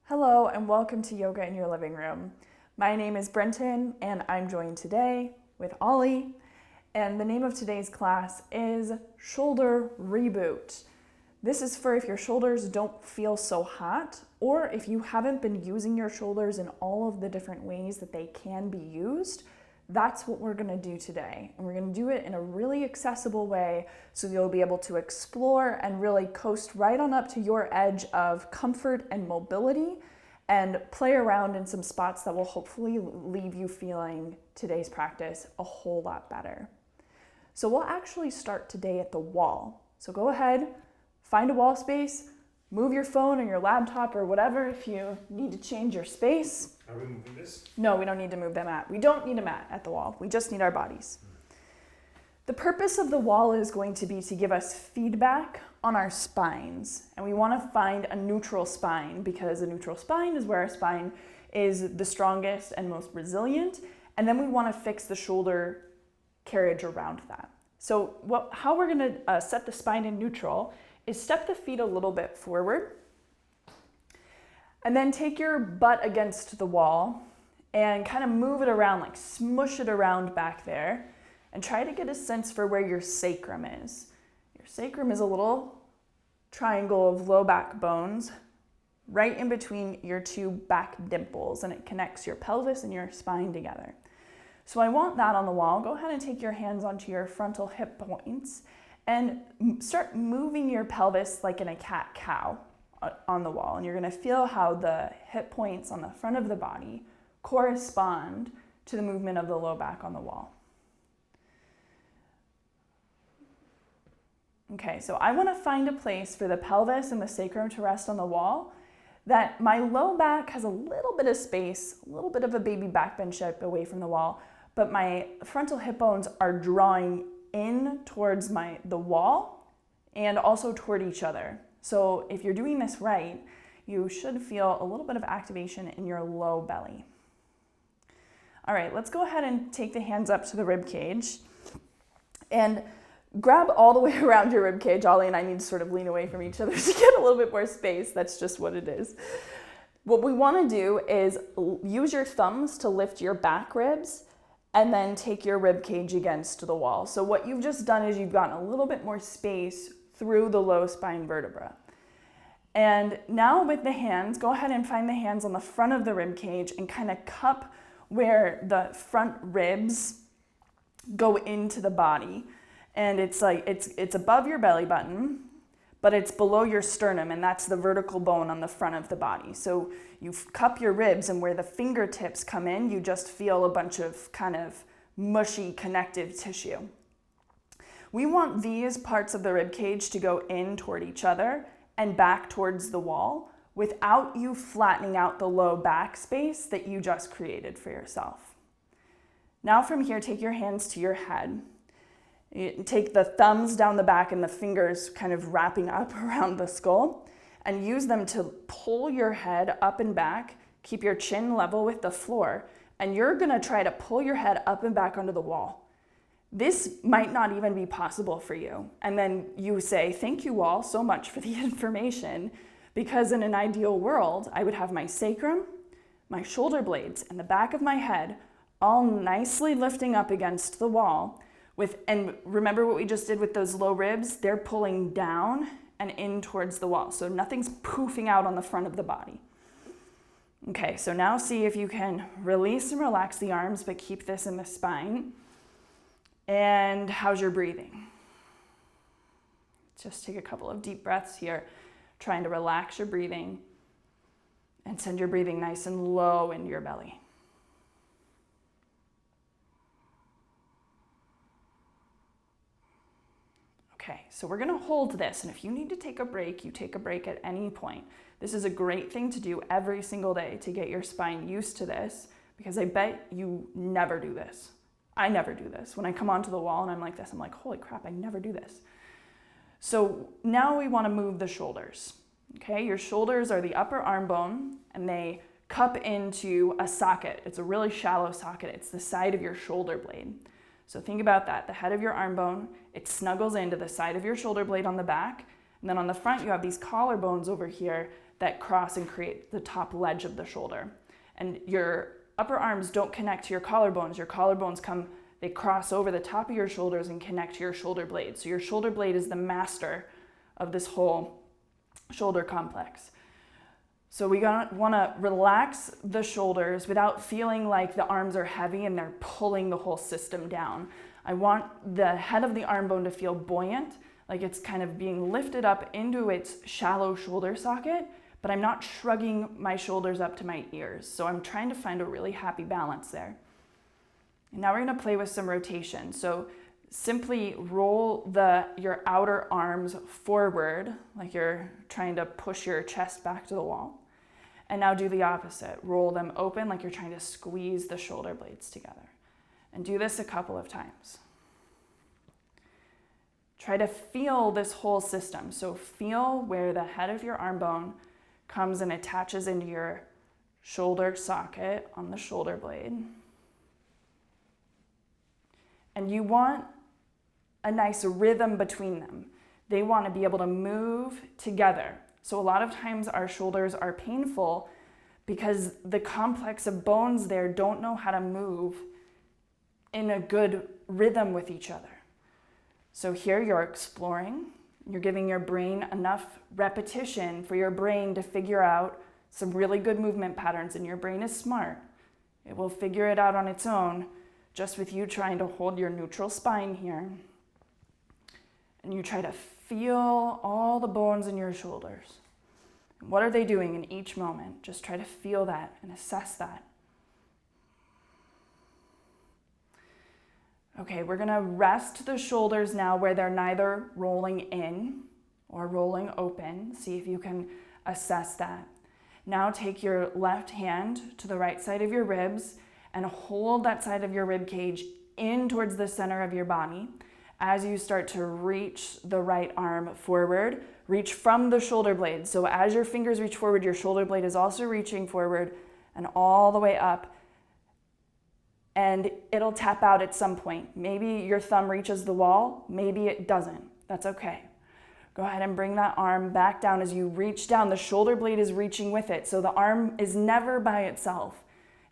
Hello and welcome to Yoga in Your Living Room. My name is Brenton and I'm joined today with Ollie, and the name of today's class is Shoulder Reboot. This is for if your shoulders don't feel so hot or if you haven't been using your shoulders in all of the different ways that they can be used. That's what we're going to do today, and we're going to do it in a really accessible way so you'll be able to explore and really coast right on up to your edge of comfort and mobility and play around in some spots that will hopefully leave you feeling today's practice a whole lot better. So we'll actually start today at the wall. So go ahead, find a wall space, move your phone or your laptop or whatever if you need to change your space. Are we moving this? No, we don't need to move the mat. We don't need a mat at the wall. We just need our bodies. The purpose of the wall is going to be to give us feedback on our spines. And we want to find a neutral spine because a neutral spine is where our spine is the strongest and most resilient. And then we want to fix the shoulder carriage around that. So how we're going to set the spine in neutral is step the feet a little bit forward. And then take your butt against the wall and kind of move it around, like smush it around back there, and try to get a sense for where your sacrum is. Your sacrum is a little triangle of low back bones right in between your two back dimples, and it connects your pelvis and your spine together. So I want that on the wall. Go ahead and take your hands onto your frontal hip points and start moving your pelvis like in a cat-cow on the wall, and you're going to feel how the hip points on the front of the body correspond to the movement of the low back on the wall. Okay, so I want to find a place for the pelvis and the sacrum to rest on the wall that my low back has a little bit of space, a little bit of a baby backbend shape away from the wall, but my frontal hip bones are drawing in towards the wall and also toward each other. So if you're doing this right, you should feel a little bit of activation in your low belly. All right, let's go ahead and take the hands up to the rib cage and grab all the way around your rib cage. Ollie and I need to sort of lean away from each other to get a little bit more space. That's just what it is. What we want to do is use your thumbs to lift your back ribs and then take your rib cage against the wall. So what you've just done is you've gotten a little bit more space through the low spine vertebra. And now with the hands, go ahead and find the hands on the front of the rib cage and kind of cup where the front ribs go into the body. And it's like it's above your belly button, but it's below your sternum, and that's the vertical bone on the front of the body. So you cup your ribs, and where the fingertips come in, you just feel a bunch of kind of mushy connective tissue. We want these parts of the rib cage to go in toward each other and back towards the wall without you flattening out the low back space that you just created for yourself. Now from here, take your hands to your head. Take the thumbs down the back and the fingers kind of wrapping up around the skull, and use them to pull your head up and back. Keep your chin level with the floor, and you're gonna try to pull your head up and back onto the wall. This might not even be possible for you. And then you say, thank you all so much for the information, because in an ideal world, I would have my sacrum, my shoulder blades, and the back of my head all nicely lifting up against the wall. And remember what we just did with those low ribs? They're pulling down and in towards the wall. So nothing's poofing out on the front of the body. Okay, so now see if you can release and relax the arms, but keep this in the spine. And how's your breathing? Just take a couple of deep breaths here, trying to relax your breathing and send your breathing nice and low into your belly. Okay, so we're gonna hold this, and if you need to take a break, you take a break at any point. This is a great thing to do every single day to get your spine used to this, because I bet you never do this. I never do this. When I come onto the wall and I'm like this, I'm like, holy crap, I never do this. So now we want to move the shoulders. Okay, your shoulders are the upper arm bone, and they cup into a socket. It's a really shallow socket. It's the side of your shoulder blade. So think about that. The head of your arm bone, it snuggles into the side of your shoulder blade on the back, and then on the front you have these collarbones over here that cross and create the top ledge of the shoulder. And your upper arms don't connect to your collarbones. Your collarbones they cross over the top of your shoulders and connect to your shoulder blade. So your shoulder blade is the master of this whole shoulder complex. So we want to relax the shoulders without feeling like the arms are heavy and they're pulling the whole system down. I want the head of the arm bone to feel buoyant, like it's kind of being lifted up into its shallow shoulder socket, but I'm not shrugging my shoulders up to my ears. So I'm trying to find a really happy balance there. And now we're going to play with some rotation. So simply roll your outer arms forward, like you're trying to push your chest back to the wall. And now do the opposite. Roll them open like you're trying to squeeze the shoulder blades together. And do this a couple of times. Try to feel this whole system. So feel where the head of your arm bone comes and attaches into your shoulder socket on the shoulder blade. And you want a nice rhythm between them. They want to be able to move together. So a lot of times our shoulders are painful because the complex of bones there don't know how to move in a good rhythm with each other. So here you're exploring, you're giving your brain enough repetition for your brain to figure out some really good movement patterns, and your brain is smart. It will figure it out on its own, just with you trying to hold your neutral spine here. And you try to feel all the bones in your shoulders. What are they doing in each moment? Just try to feel that and assess that. Okay, we're gonna rest the shoulders now where they're neither rolling in or rolling open. See if you can assess that. Now take your left hand to the right side of your ribs and hold that side of your rib cage in towards the center of your body. As you start to reach the right arm forward, reach from the shoulder blade. So as your fingers reach forward, your shoulder blade is also reaching forward and all the way up. And it'll tap out at some point. Maybe your thumb reaches the wall, maybe it doesn't. That's okay. Go ahead and bring that arm back down. As you reach down, the shoulder blade is reaching with it. So the arm is never by itself.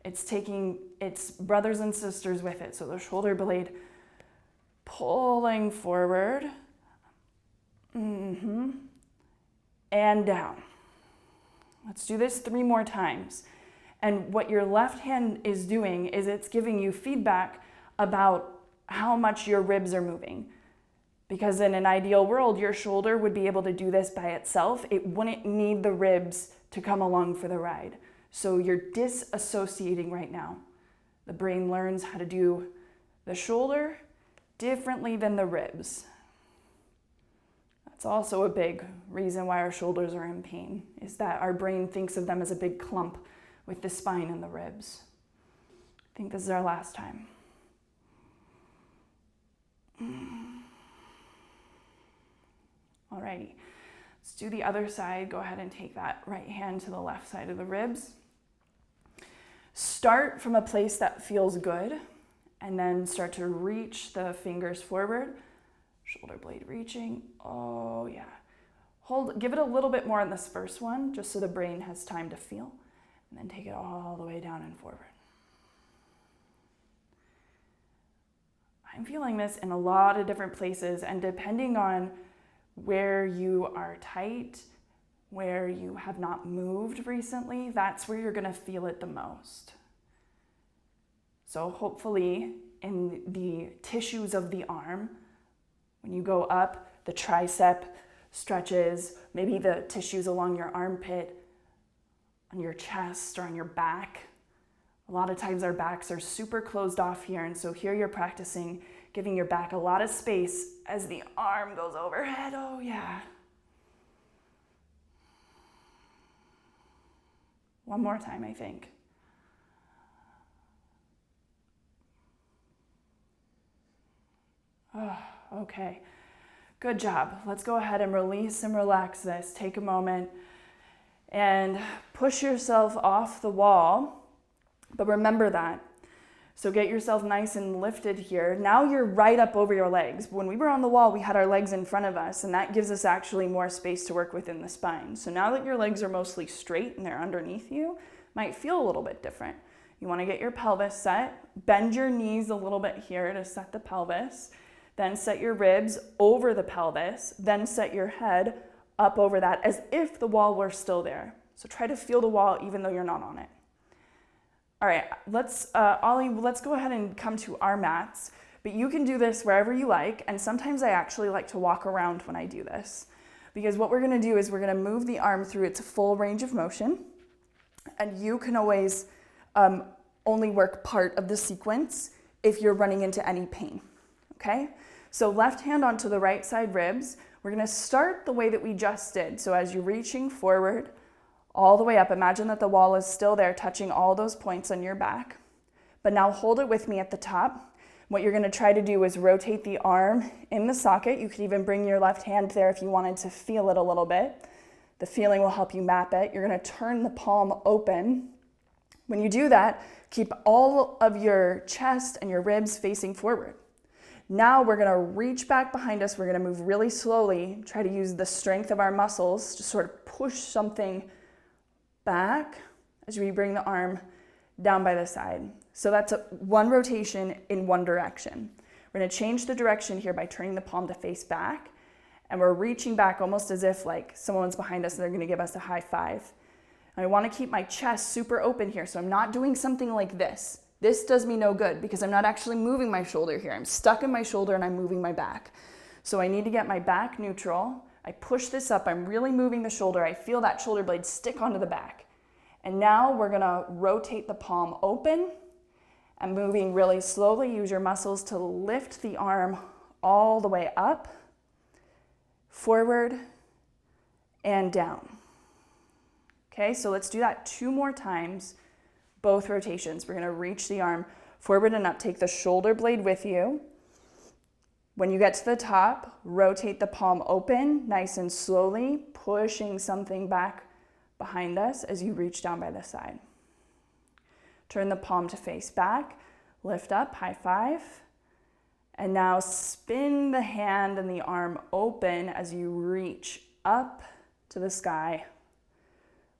It's taking its brothers and sisters with it. So the shoulder blade pulling forward, and down. Let's do this 3 more times. And what your left hand is doing is it's giving you feedback about how much your ribs are moving. Because in an ideal world, your shoulder would be able to do this by itself. It wouldn't need the ribs to come along for the ride. So you're disassociating right now. The brain learns how to do the shoulder differently than the ribs. That's also a big reason why our shoulders are in pain, is that our brain thinks of them as a big clump with the spine and the ribs. I think this is our last time. Alrighty, let's do the other side. Go ahead and take that right hand to the left side of the ribs. Start from a place that feels good, and then start to reach the fingers forward. Shoulder blade reaching. Oh yeah. Give it a little bit more on this first one, just so the brain has time to feel. And then take it all the way down and forward. I'm feeling this in a lot of different places, and depending on where you are tight, where you have not moved recently, that's where you're gonna feel it the most. So hopefully in the tissues of the arm, when you go up, the tricep stretches, maybe the tissues along your armpit, on your chest or on your back. A lot of times our backs are super closed off here, and so here you're practicing giving your back a lot of space as the arm goes overhead. Oh yeah. One more time, I think. Oh, okay, good job. Let's go ahead and release and relax this. Take a moment and push yourself off the wall, but remember that. So get yourself nice and lifted here. Now you're right up over your legs. When we were on the wall, we had our legs in front of us, and that gives us actually more space to work within the spine. So now that your legs are mostly straight and they're underneath you, might feel a little bit different. You want to get your pelvis set, bend your knees a little bit here to set the pelvis, then set your ribs over the pelvis, then set your head up over that as if the wall were still there. So try to feel the wall even though you're not on it. All right, Ollie, let's go ahead and come to our mats, but you can do this wherever you like, and sometimes I actually like to walk around when I do this, because what we're gonna do is we're gonna move the arm through its full range of motion, and you can always only work part of the sequence if you're running into any pain, okay? So left hand onto the right side ribs. We're gonna start the way that we just did. So as you're reaching forward, all the way up, imagine that the wall is still there, touching all those points on your back. But now hold it with me at the top. What you're gonna try to do is rotate the arm in the socket. You could even bring your left hand there if you wanted to feel it a little bit. The feeling will help you map it. You're gonna turn the palm open. When you do that, keep all of your chest and your ribs facing forward. Now we're gonna reach back behind us. We're gonna move really slowly, try to use the strength of our muscles to sort of push something back as we bring the arm down by the side. So that's one rotation in one direction. We're gonna change the direction here by turning the palm to face back, and we're reaching back almost as if like someone's behind us and they're gonna give us a high five. And I wanna keep my chest super open here, so I'm not doing something like this. This does me no good because I'm not actually moving my shoulder here. I'm stuck in my shoulder and I'm moving my back. So I need to get my back neutral. I push this up, I'm really moving the shoulder. I feel that shoulder blade stick onto the back. And now we're gonna rotate the palm open and moving really slowly. Use your muscles to lift the arm all the way up, forward, and down. Okay, so let's do that 2 more times, both rotations. We're gonna reach the arm forward and up, take the shoulder blade with you. When you get to the top, rotate the palm open, nice and slowly, pushing something back behind us as you reach down by the side. Turn the palm to face back, lift up, high five, and now spin the hand and the arm open as you reach up to the sky,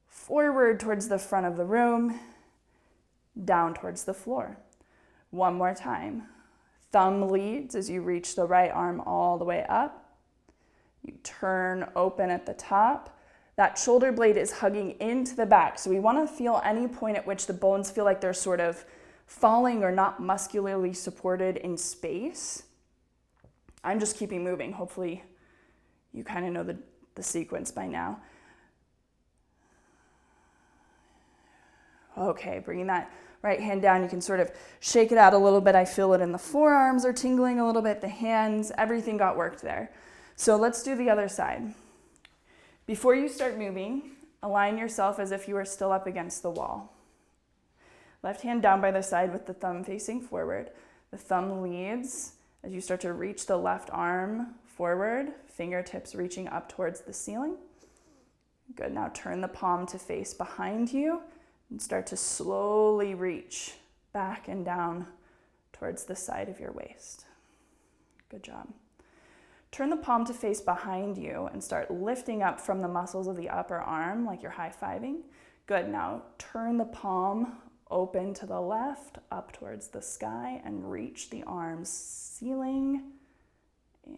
forward towards the front of the room, down towards the floor. One more time. Thumb leads as you reach the right arm all the way up. You turn open at the top. That shoulder blade is hugging into the back. So we want to feel any point at which the bones feel like they're sort of falling or not muscularly supported in space. I'm just keeping moving. Hopefully you kind of know the sequence by now. Okay, bringing that right hand down, you can sort of shake it out a little bit. I feel it in the forearms are tingling a little bit, the hands, everything got worked there. So let's do the other side. Before you start moving, align yourself as if you were still up against the wall. Left hand down by the side with the thumb facing forward. The thumb leads as you start to reach the left arm forward, fingertips reaching up towards the ceiling. Good, now turn the palm to face behind you and start to slowly reach back and down towards the side of your waist. Good job. Turn the palm to face behind you and start lifting up from the muscles of the upper arm like you're high-fiving. Good, now turn the palm open to the left, up towards the sky, and reach the arms ceiling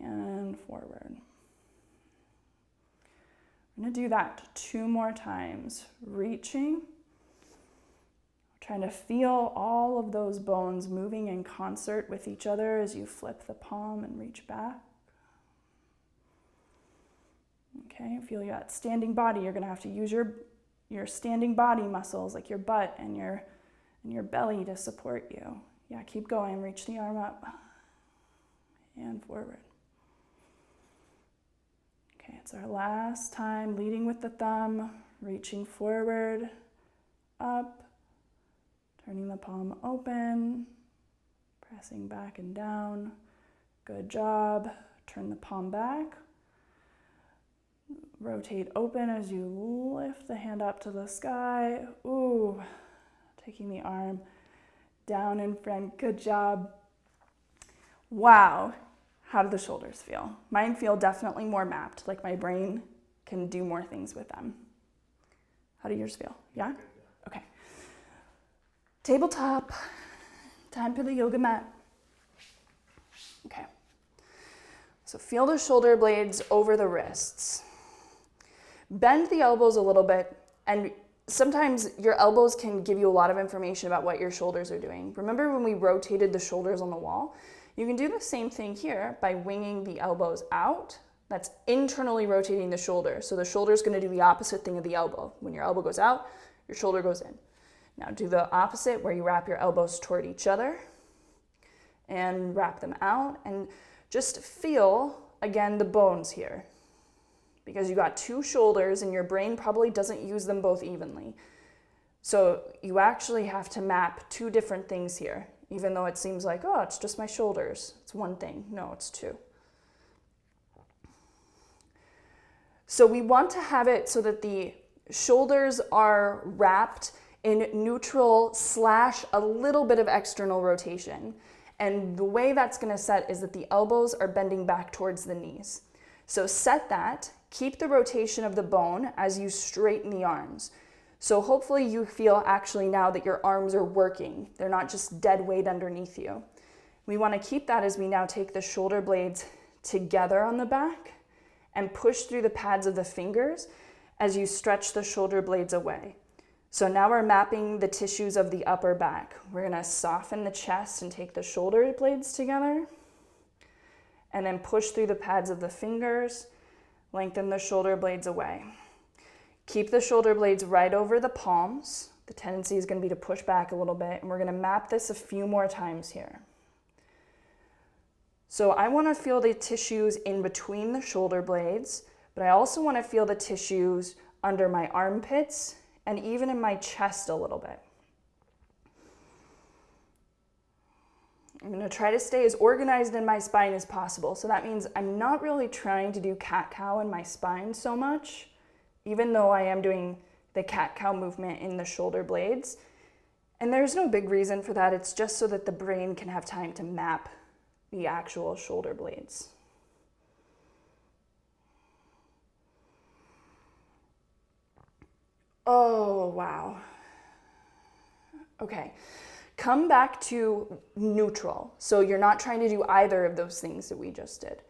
and forward. I'm gonna do that 2 more times. Reaching, trying to feel all of those bones moving in concert with each other as you flip the palm and reach back. Okay, feel that standing body. You're gonna have to use your standing body muscles like your butt and your belly to support you. Yeah, keep going, reach the arm up and forward. Okay, it's our last time, leading with the thumb, reaching forward, up, turning the palm open, pressing back and down. Good job. Turn the palm back. Rotate open as you lift the hand up to the sky. Ooh, taking the arm down in front. Good job. Wow. How do the shoulders feel? Mine feel definitely more mapped, like my brain can do more things with them. How do yours feel? Yeah? Okay. Tabletop. Time for the yoga mat. Okay. So feel the shoulder blades over the wrists. Bend the elbows a little bit, and sometimes your elbows can give you a lot of information about what your shoulders are doing. Remember when we rotated the shoulders on the wall? You can do the same thing here by winging the elbows out. That's internally rotating the shoulder. So the shoulder is going to do the opposite thing of the elbow. When your elbow goes out, your shoulder goes in. Now do the opposite where you wrap your elbows toward each other and wrap them out, and just feel, again, the bones here. Because you got two shoulders and your brain probably doesn't use them both evenly. So you actually have to map two different things here, even though it seems like, oh, it's just my shoulders. It's one thing. No, it's two. So we want to have it so that the shoulders are wrapped in neutral / a little bit of external rotation. And the way that's going to set is that the elbows are bending back towards the knees. So set that, keep the rotation of the bone as you straighten the arms. So hopefully you feel actually now that your arms are working. They're not just dead weight underneath you. We want to keep that as we now take the shoulder blades together on the back and push through the pads of the fingers as you stretch the shoulder blades away. So now we're mapping the tissues of the upper back. We're going to soften the chest and take the shoulder blades together, and then push through the pads of the fingers, lengthen the shoulder blades away. Keep the shoulder blades right over the palms. The tendency is going to be to push back a little bit, and we're going to map this a few more times here. So I want to feel the tissues in between the shoulder blades, but I also want to feel the tissues under my armpits and even in my chest a little bit. I'm going to try to stay as organized in my spine as possible. So that means I'm not really trying to do cat-cow in my spine so much, even though I am doing the cat-cow movement in the shoulder blades. And there's no big reason for that. It's just so that the brain can have time to map the actual shoulder blades. Oh, wow. Okay. Come back to neutral. So you're not trying to do either of those things that we just did.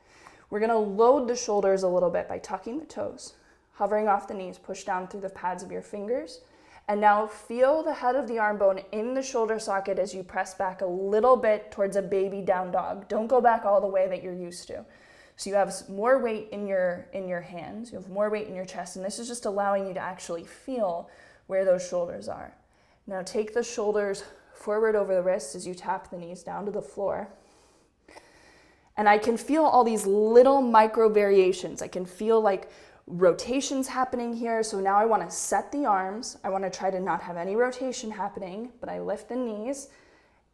We're going to load the shoulders a little bit by tucking the toes, hovering off the knees, push down through the pads of your fingers. And now feel the head of the arm bone in the shoulder socket as you press back a little bit towards a baby down dog. Don't go back all the way that you're used to. So you have more weight in your hands, you have more weight in your chest, and this is just allowing you to actually feel where those shoulders are. Now take the shoulders forward over the wrists as you tap the knees down to the floor. And I can feel all these little micro variations. I can feel like rotations happening here. So now I want to set the arms. I want to try to not have any rotation happening, but I lift the knees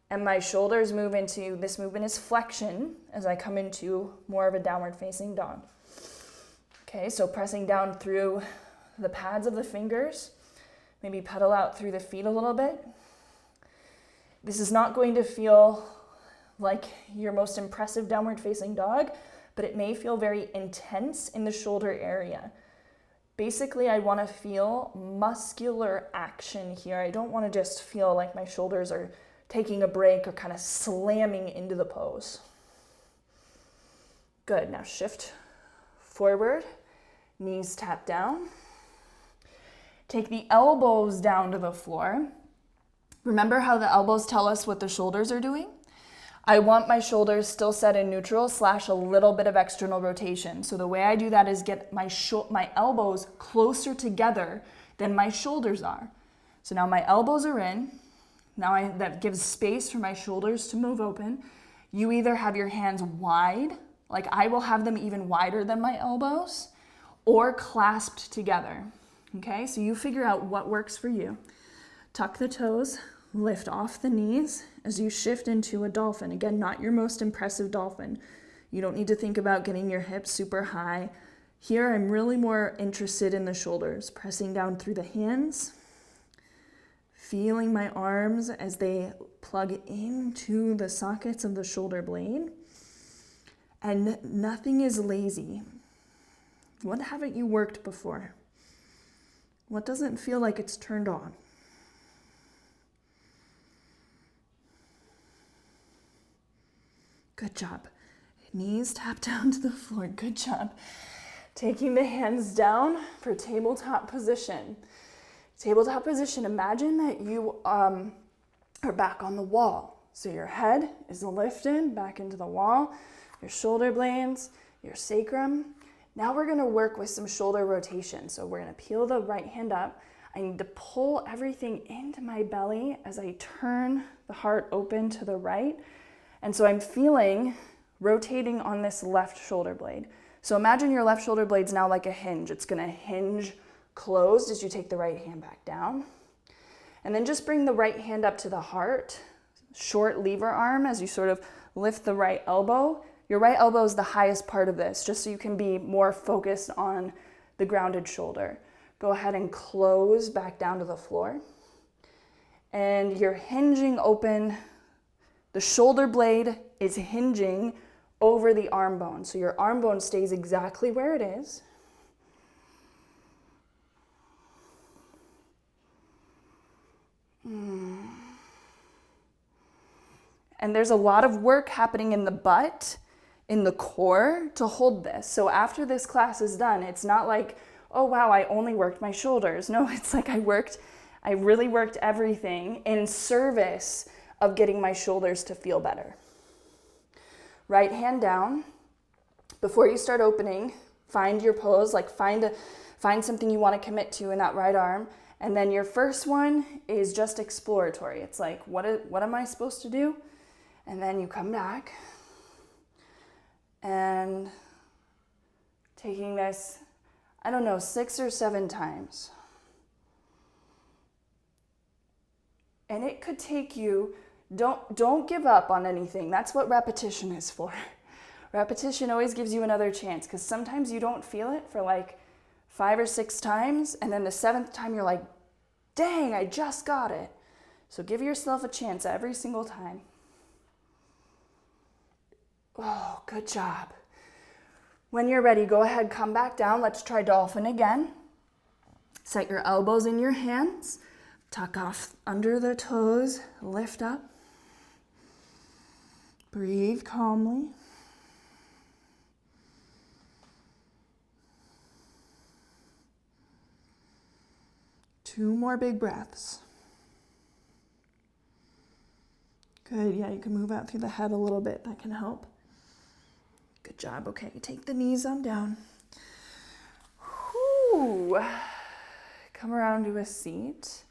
and my shoulders move into, this movement is flexion as I come into more of a downward facing dog. Okay, so pressing down through the pads of the fingers, maybe pedal out through the feet a little bit. This is not going to feel like your most impressive downward facing dog, but it may feel very intense in the shoulder area. Basically, I want to feel muscular action here. I don't want to just feel like my shoulders are taking a break or kind of slamming into the pose. Good, now shift forward, knees tap down. Take the elbows down to the floor. Remember how the elbows tell us what the shoulders are doing? I want my shoulders still set in neutral / a little bit of external rotation. So the way I do that is get my elbows closer together than my shoulders are. So now my elbows are in. Now that gives space for my shoulders to move open. You either have your hands wide, like I will have them even wider than my elbows, or clasped together. Okay, so you figure out what works for you. Tuck the toes, lift off the knees as you shift into a dolphin. Again, not your most impressive dolphin. You don't need to think about getting your hips super high. Here, I'm really more interested in the shoulders, pressing down through the hands. feeling my arms as they plug into the sockets of the shoulder blade. And nothing is lazy. What haven't you worked before? What doesn't feel like it's turned on? Good job. Knees tap down to the floor. Good job. Taking the hands down for tabletop position. Tabletop position, imagine that you are back on the wall. So your head is lifted back into the wall, your shoulder blades, your sacrum. Now we're gonna work with some shoulder rotation. So we're gonna peel the right hand up. I need to pull everything into my belly as I turn the heart open to the right. And so I'm feeling rotating on this left shoulder blade. So imagine your left shoulder blade's now like a hinge. It's gonna hinge closed as you take the right hand back down. And then just bring the right hand up to the heart, short lever arm as you sort of lift the right elbow. Your right elbow is the highest part of this, just so you can be more focused on the grounded shoulder. Go ahead and close back down to the floor. And you're hinging open. The shoulder blade is hinging over the arm bone. So your arm bone stays exactly where it is. And there's a lot of work happening in the butt, in the core to hold this. So after this class is done, it's not like, oh wow, I only worked my shoulders. No, it's like I really worked everything in service of getting my shoulders to feel better. Right hand down. Before you start opening, find your pose, like find something you want to commit to in that right arm. And then your first one is just exploratory. It's like, what am I supposed to do? And then you come back and taking this, 6 or 7 times. And it could take you, don't give up on anything. That's what repetition is for. Repetition always gives you another chance, because sometimes you don't feel it for like 5 or 6 times, and then the 7th time you're like, dang, I just got it. So give yourself a chance every single time. Oh, good job. When you're ready, go ahead, come back down. Let's try Dolphin again. Set your elbows in your hands. Tuck off under the toes. Lift up. Breathe calmly. Two more big breaths. Good, yeah, you can move out through the head a little bit. That can help. Good job. Okay, take the knees on down. Whew. Come around to a seat.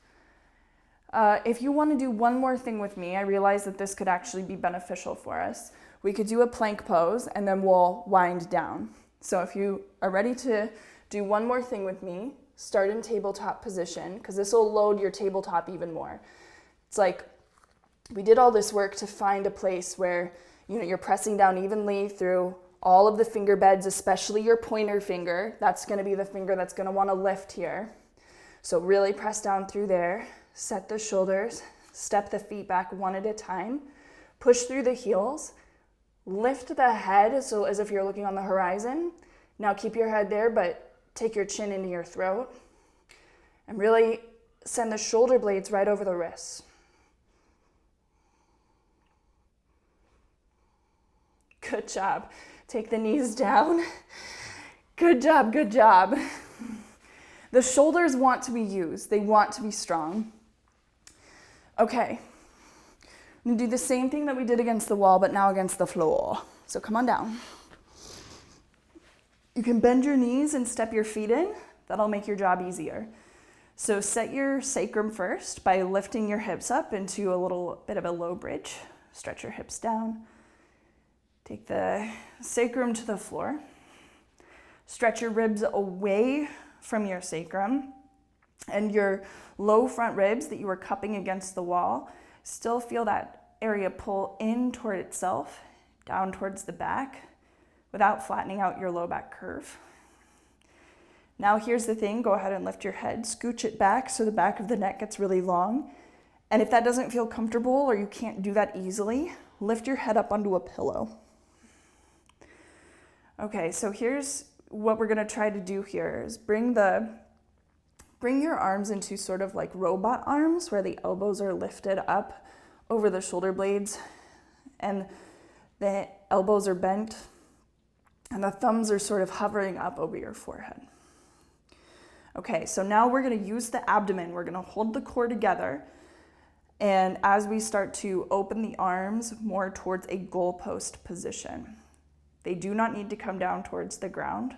If you want to do one more thing with me, I realize that this could actually be beneficial for us. We could do a plank pose and then we'll wind down. So if you are ready to do one more thing with me, start in tabletop position, because this will load your tabletop even more. It's like we did all this work to find a place where you're pressing down evenly through all of the finger beds, especially your pointer finger. That's going to be the finger that's going to want to lift here. So really press down through there. Set the shoulders, step the feet back one at a time, push through the heels, lift the head so as if you're looking on the horizon. Now keep your head there, but take your chin into your throat and really send the shoulder blades right over the wrists. Good job. Take the knees down. Good job, good job. The shoulders want to be used. They want to be strong. Okay, I'm gonna do the same thing that we did against the wall, but now against the floor. So come on down. You can bend your knees and step your feet in. That'll make your job easier. So set your sacrum first by lifting your hips up into a little bit of a low bridge. Stretch your hips down. Take the sacrum to the floor. Stretch your ribs away from your sacrum, and your low front ribs that you were cupping against the wall, still feel that area pull in toward itself, down towards the back, without flattening out your low back curve. Now here's the thing, go ahead and lift your head, scooch it back so the back of the neck gets really long, And if that doesn't feel comfortable or you can't do that easily, lift your head up onto a pillow. Okay, so here's what we're gonna try to do here is bring your arms into sort of like robot arms where the elbows are lifted up over the shoulder blades and the elbows are bent and the thumbs are sort of hovering up over your forehead. Okay, so now we're gonna use the abdomen. We're gonna hold the core together, and as we start to open the arms more towards a goalpost position. They do not need to come down towards the ground.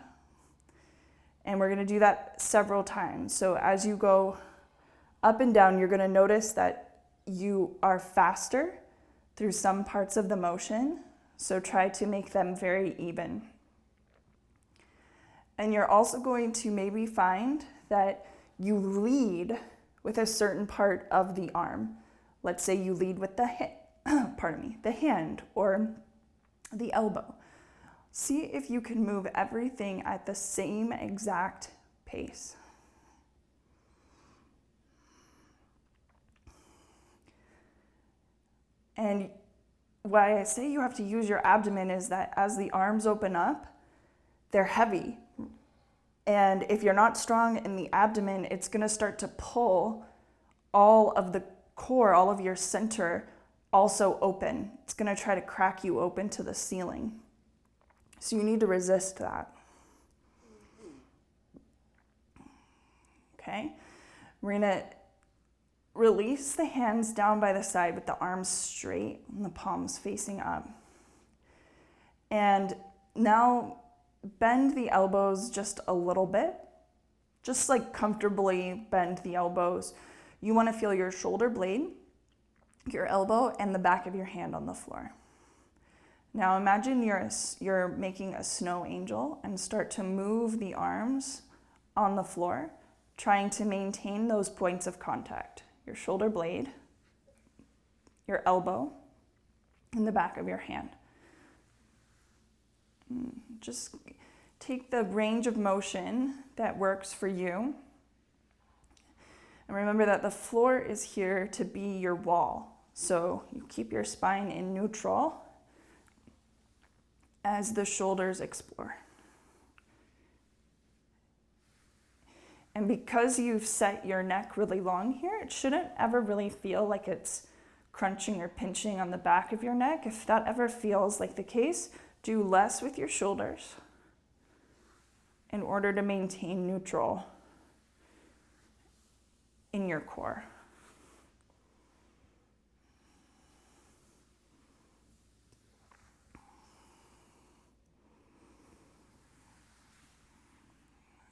And we're gonna do that several times. So as you go up and down, you're gonna notice that you are faster through some parts of the motion. So try to make them very even. And you're also going to maybe find that you lead with a certain part of the arm. Let's say you lead with the hand or the elbow. See if you can move everything at the same exact pace. And why I say you have to use your abdomen is that as the arms open up, they're heavy. And if you're not strong in the abdomen, it's gonna start to pull all of the core, all of your center also open. It's gonna try to crack you open to the ceiling. So you need to resist that. Okay, we're gonna release the hands down by the side with the arms straight and the palms facing up. And now bend the elbows just a little bit, just like comfortably bend the elbows. You wanna feel your shoulder blade, your elbow, and the back of your hand on the floor. Now imagine you're making a snow angel and start to move the arms on the floor, trying to maintain those points of contact. Your shoulder blade, your elbow, and the back of your hand. Just take the range of motion that works for you. And remember that the floor is here to be your wall. So you keep your spine in neutral as the shoulders explore. And because you've set your neck really long here, it shouldn't ever really feel like it's crunching or pinching on the back of your neck. If that ever feels like the case, do less with your shoulders in order to maintain neutral in your core.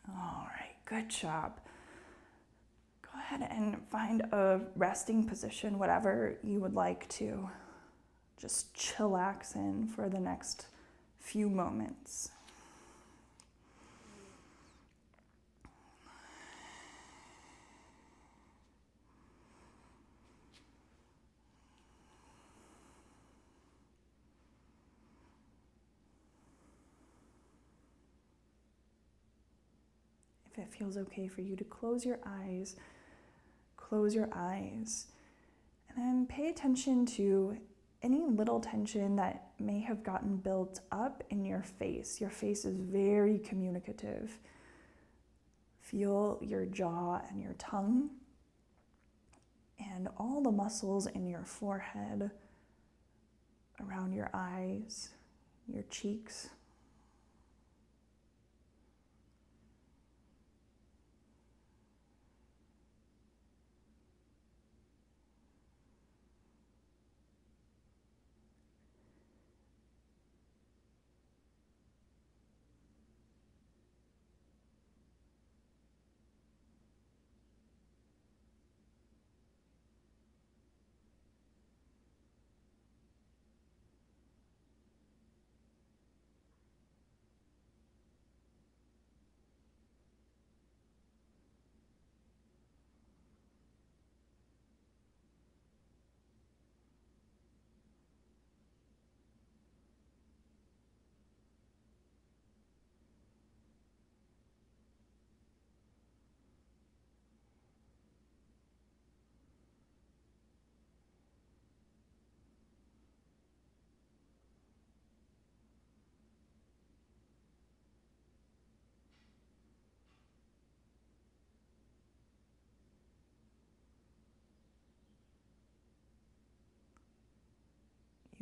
All right, good job. Go ahead and find a resting position, whatever you would like to just chillax in for the next few moments. If it feels okay for you to close your eyes, and then pay attention to any little tension that may have gotten built up in your face. Your face is very communicative. Feel your jaw and your tongue and all the muscles in your forehead, around your eyes, your cheeks.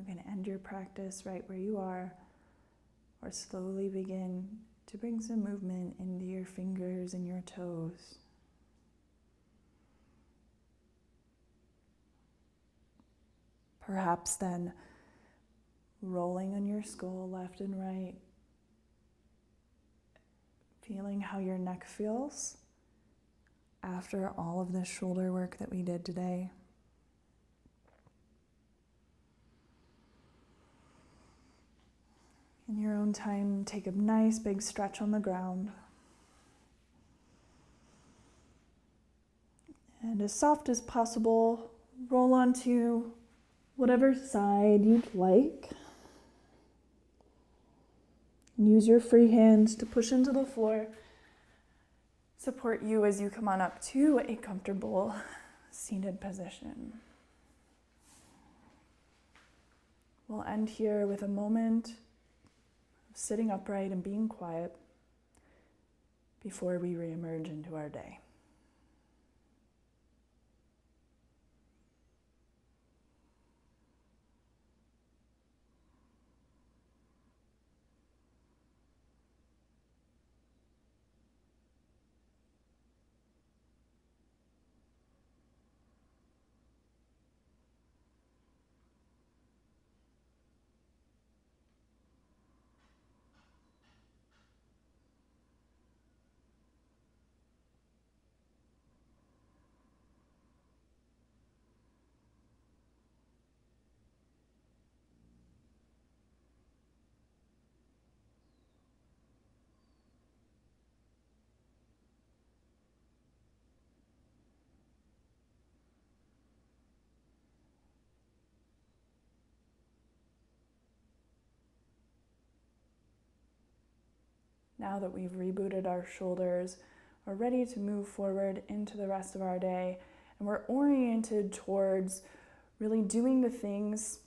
can end your practice right where you are, or slowly begin to bring some movement into your fingers and your toes. Perhaps then rolling on your skull left and right, feeling how your neck feels after all of the shoulder work that we did today. In your own time, take a nice big stretch on the ground. And as soft as possible, roll onto whatever side you'd like. Use your free hands to push into the floor. Support you as you come on up to a comfortable seated position. We'll end here with a moment of sitting upright and being quiet before we reemerge into our day. Now that we've rebooted our shoulders, we're ready to move forward into the rest of our day, and we're oriented towards really doing the things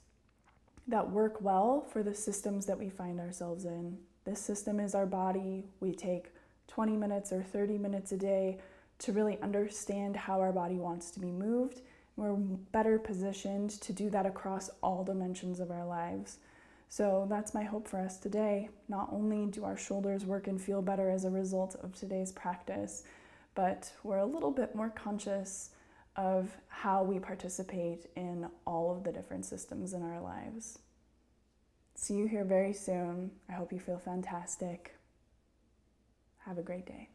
that work well for the systems that we find ourselves in. This system is our body. We take 20 minutes or 30 minutes a day to really understand how our body wants to be moved. We're better positioned to do that across all dimensions of our lives. So that's my hope for us today. Not only do our shoulders work and feel better as a result of today's practice, but we're a little bit more conscious of how we participate in all of the different systems in our lives. See you here very soon. I hope you feel fantastic. Have a great day.